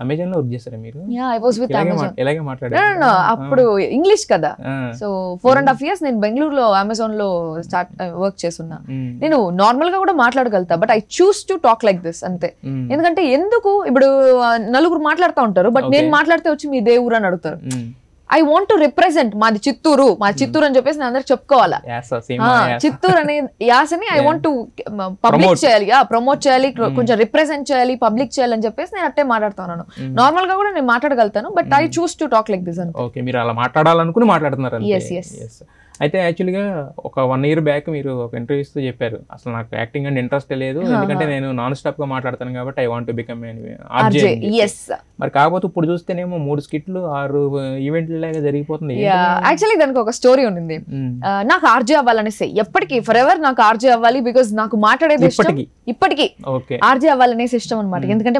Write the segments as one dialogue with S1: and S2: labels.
S1: Amazon లో work చేస్తారా మీరు?
S2: Yeah I was with Amazon.
S1: ఎలాగే మాట్లాడారు?
S2: అప్పుడు ఇంగ్లీష్ కదా, సో 4.5 years నేను బెంగళూరులో అమెజాన్ లో స్టార్ట్ వర్క్ చేస్తున్నా. నేను నార్మల్ గా కూడా మాట్లాడగలుగుతా, but I choose to talk like this అంతే. ఎందుకంటే ఎందుకు ఇప్పుడు నలుగురు మాట్లాడుతూ ఉంటారు, బట్ నేను మాట్లాడితే వచ్చి మీ దేవురు అని అడుగుతారు. ఐ వాంట్ టు రిప్రజెంట్ మాది చిత్తూరు అని చెప్పేసి నేను అందరికి చెప్పుకోవాలా. చిత్తూరు అనే యాసని ఐ వాంట్ టు పబ్లిక్ చేయాలి, ప్రమోట్ చేయాలి, కొంచెం రిప్రజెంట్ చేయాలి, పబ్లిక్ చేయాలి అని చెప్పేసి నేను అట్టే మాట్లాడుతున్నాను. నార్మల్ గా కూడా నేను మాట్లాడగలుగుతాను, but I choose to talk like this అని.
S1: ఓకే, మీరు అలా మాట్లాడాలనుకుని మాట్లాడుతున్నారు. అయితే యాక్చువల్గా ఒక 1 year బ్యాక్ మీరు ఒక ఇంటర్వ్యూ ఇస్తూ చెప్పారు, అసలు నాకు యాక్టింగ్ అంటే ఇంట్రెస్ట్ లేదు, ఎందుకంటే నేను నాన్ స్టాప్ గా మాట్లాడతాను కాబట్టి I want to become RJ. మరి కాకపోతే ఇప్పుడు చూస్తేనేమో 3 skits 6 ఈవెంట్ల లాగా జరిగిపోతుంది.
S2: యాక్చువల్లీ దానికి ఒక స్టోరీ ఉంది. నాకు ఆర్జే అవ్వాలనేసి ఎప్పటికీ ఫర్ ఎవర్ నాకు ఆర్జే అవ్వాలి, బికాస్ నాకు మాట్లాడేది ఇప్పటికీ ఆర్జే అవ్వాలనేసి ఇష్టం అనమాట. ఎందుకంటే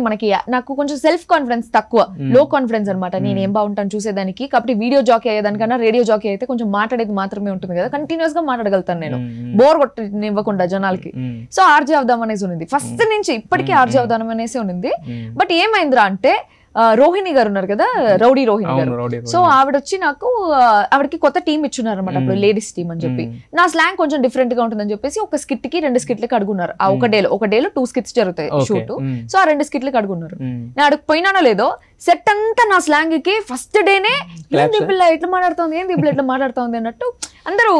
S2: నాకు కొంచెం సెల్ఫ్ కాన్ఫిడెన్స్ తక్కువ, లో కాన్ఫిడెన్స్ అనమాట. నేను ఏం బాగుంటాను చూసేదానికి, కాబట్టి వీడియో జాకీ అయ్యేదానికన్నా రేడియో జాకీ అయితే కొంచెం మాట్లాడేది మాత్రమే ఉంటుంది కదా, కంటిన్యూస్ గా మాట్లాడగలుగుతాను నేను, బోర్ కొట్టనివ్వకుండా జనాలకి. సో ఆర్జే అవుదాం అనేసి ఉంది ఫస్ట్ నుంచి, ఇప్పటికీ ఆర్జే అవుదాం అనేసి ఉంది. బట్ ఏమైందిరా అంటే రోహిణి గారు ఉన్నారు కదా, రౌడీ రోహిణి గారు, సో ఆవిడ వచ్చి నాకు ఆవిడకి కొత్త టీం ఇచ్చున్నారు అనమాట, అప్పుడు లేడీస్ టీం అని చెప్పి. నా స్లాంగ్ కొంచెం డిఫరెంట్ గా ఉంటుందని చెప్పేసి ఒక స్కిట్ కి 2 skits అడుగున్నారు. ఆ ఒక డేలో 2 skits జరుగుతాయి షూట్, సో ఆ 2 skits అడుగున్నారు. నేను అడుగుపోయినానో లేదో సెట్ అంతా నా స్లాంగ్ కి ఫస్ట్ డేనే ఏంది పిల్ల ఎట్లా మాట్లాడుతుంది, ఏంది ఇప్పుడు ఎట్లా మాట్లాడుతుంది అన్నట్టు అందరూ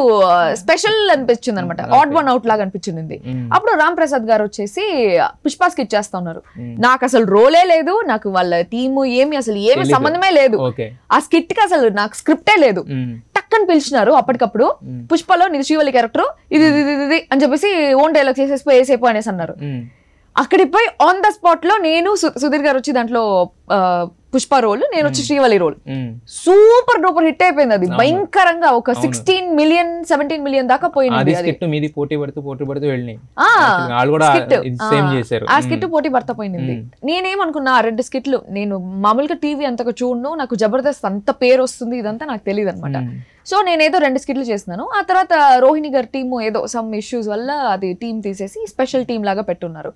S2: స్పెషల్ అనిపించింది అనమాట, ఆడ్ వన్ అవుట్ లాగా అనిపించింది. అప్పుడు రామ్ ప్రసాద్ గారు వచ్చేసి పుష్ప స్కిట్ చేస్తా ఉన్నారు. నాకు అసలు రోలే లేదు, నాకు వాళ్ళ టీము అసలు ఏమి సంబంధమే లేదు, ఆ స్కిట్ కి అసలు నాకు స్క్రిప్టే లేదు. టక్కని పిలిచినారు అప్పటికప్పుడు, పుష్పలో నిధి శ్రీవల్లి క్యారెక్టర్ ఇది అని చెప్పేసి ఓన్ డైలాగ్ వేసేపో అనేసి అన్నారు. అక్కడికి పోయి ఆన్ ద స్పాట్ లో నేను సుధీర్ గారు వచ్చి దాంట్లో పుష్ప రోల్, నేను వచ్చి Srivalli role. Super duper hit అయిపోయింది అది, భయంకరంగా ఒక 16 million 17 million దాకా పోయింది. ఆ స్కిట్ పోటీ పడతా పోయింది. నేనేమనుకున్నా 2 skits నేను మామూలుగా టీవీ అంతగా చూడను, నాకు జబర్దస్త్ అంత పేరు వస్తుంది ఇదంతా నాకు తెలియదు అనమాట. సో నేనేదో 2 skits చేసినాను. ఆ తర్వాత రోహిణి గారి టీము ఏదో సమ్ ఇష్యూస్ వల్ల అది టీం తీసేసి స్పెషల్ టీం లాగా పెట్టున్నారు.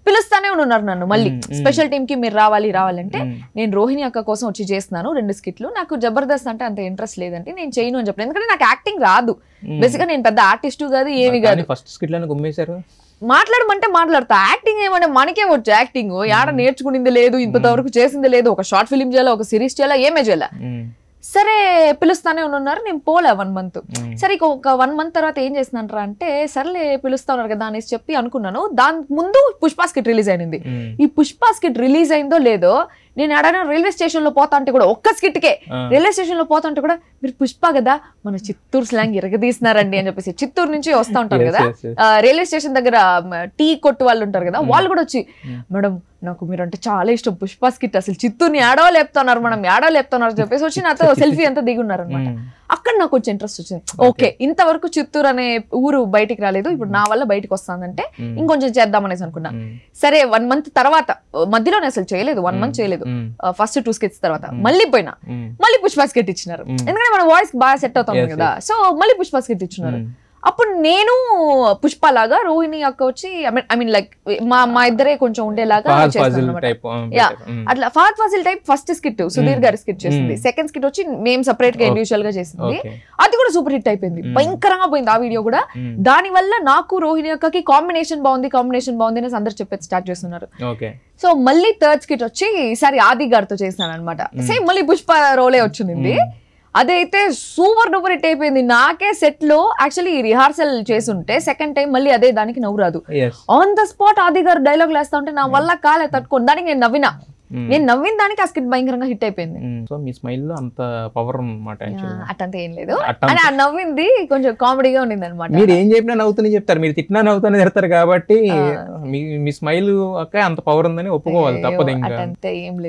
S2: పిలుస్తానే ఉన్నారు నన్ను మళ్ళీ స్పెషల్ టీం కి మీరు రావాలంటే, నేను రోహిణి అక్క కోసం వచ్చి చేస్తున్నాను 2 skits. నాకు జబర్దస్త్ అంటే అంత ఇంట్రెస్ట్ లేదంటే నేను చేయను అని చెప్పాను, ఎందుకంటే నాకు యాక్టింగ్ రాదు. బేసిక్ గా నేను పెద్ద ఆర్టిస్ట్ కాదు, ఏమి కాదు.
S1: ఫస్ట్ స్కిట్ లోనే గుమ్మేశారు.
S2: మాట్లాడమంటే మాట్లాడతా, యాక్టింగ్ ఏమంటే మనకే వచ్చు యాక్టింగ్, యాడ నేర్చుకునింది లేదు, ఇంతవరకు చేసింది లేదు. ఒక షార్ట్ ఫిలిం చేయాలా, ఒక సిరీస్ చేయాలా, ఏమే చేయాలా. సరే పిలుస్తానే ఉన్నారు, నేను పోలే 1 month. సరే ఒక 1 month తర్వాత ఏం చేసినారా అంటే, సర్లే పిలుస్తా ఉన్నారు కదా అనేసి చెప్పి అనుకున్నాను. దాని ముందు పుష్ప స్కిట్ రిలీజ్ అయింది. ఈ పుష్ప స్కిట్ రిలీజ్ అయిందో లేదో నేను ఎడైనా రైల్వే స్టేషన్ లో పోతా అంటే కూడా, ఒక్క స్కిట్కే రైల్వే స్టేషన్ లో పోతా అంటే కూడా, మీరు పుష్ప కదా మన చిత్తూరు స్లాంగ్ ఇరగదీసినారండి అని చెప్పేసి, చిత్తూరు నుంచి వస్తా ఉంటారు కదా రైల్వే స్టేషన్ దగ్గర టీ కొట్టు వాళ్ళు ఉంటారు కదా, వాళ్ళు కూడా వచ్చి మేడం నాకు మీరు అంటే చాలా ఇష్టం, పుష్ప స్కిట్ అసలు చిత్తూరుని ఏడో లేపుతున్నారు, మనం ఏడో లేపుతున్నారు అని చెప్పేసి వచ్చి నాతో సెల్ఫీ అంతా దిగున్నారు అనమాట. అక్కడ నాకు కొంచెం ఇంట్రెస్ట్ వచ్చింది. ఓకే, ఇంతవరకు చిత్తూరు అనే ఊరు బయటికి రాలేదు, ఇప్పుడు నా వల్ల బయటకు వస్తుందంటే ఇంకొంచెం చేద్దామనేసి అనుకున్నా. సరే 1 month తర్వాత, మధ్యలోనే అసలు చేయలేదు, 1 month చేయలేదు, ఫస్ట్ 2 skits తర్వాత మళ్ళీ పోయినా, మళ్ళీ పుష్ప స్కిట్ ఇచ్చినారు. ఎందుకంటే మన వాయిస్ బాగా సెట్ అవుతాం కదా, సో మళ్ళీ పుష్ప స్కిట్ ఇచ్చినారు. అప్పుడు నేను పుష్ప లాగా, రోహిణి అక్క వచ్చి ఐ మీన్ లైక్ మా ఇద్దరే కొంచెం ఉండేలాగా అట్లా Fahadh Faasil type. First skit Sudheer గారి స్కిట్ చేసింది, సెకండ్ స్కిట్ వచ్చి మేము సెపరేట్ గా ఇండివిజువల్ గా చేసింది. అది కూడా సూపర్ హిట్ అయిపోయింది, భయంకరంగా పోయింది ఆ వీడియో కూడా. దాని వల్ల నాకు రోహిణి అక్కకి కాంబినేషన్ బాగుంది అనేసి అందరు చెప్పేది స్టార్ట్ చేస్తున్నారు. సో మళ్ళీ థర్డ్ స్కిట్ వచ్చి ఈసారి ఆది గారితో చేసినాను అనమాట. సేమ్ మళ్ళీ పుష్ప రోలే వచ్చింది. అదైతే సూపర్ డూపర్ హిట్ అయిపోయింది. నాకే సెట్ లో యాక్చువల్లీ రిహార్సల్ చేస్తుంటే సెకండ్ టైం మళ్ళీ అదే దానికి నవ్వు రాదు. ఆన్ ద స్పాట్ ఆది గారు డైలాగ్ వేస్తా ఉంటే నా వల్ల కాలే తట్టుకోండి, దానికి నేను నవ్విన. నేను నవ్విన దానికి ఆ స్కిట్ భయంకరంగా హిట్ అయిపోయింది.
S1: సో మీ స్మైల్ లో అంత పవర్ అన్నమాట.
S2: అట్టంతా ఏం లేదు, అని ఆ నవ్వింది కొంచెం కామెడీగా ఉండింది అనమాట.
S1: మీరు ఏం చెప్పినా నవ్వుతూనే చెప్తారు, మీరు తిట్టినా నవ్వుతూనే తిడతారు కాబట్టి మీ స్మైల్ అంత పవర్ ఉందని ఒప్పుకోవాలి, తప్పదు. ఇంకా
S2: అట్టంతా ఏం లేదు.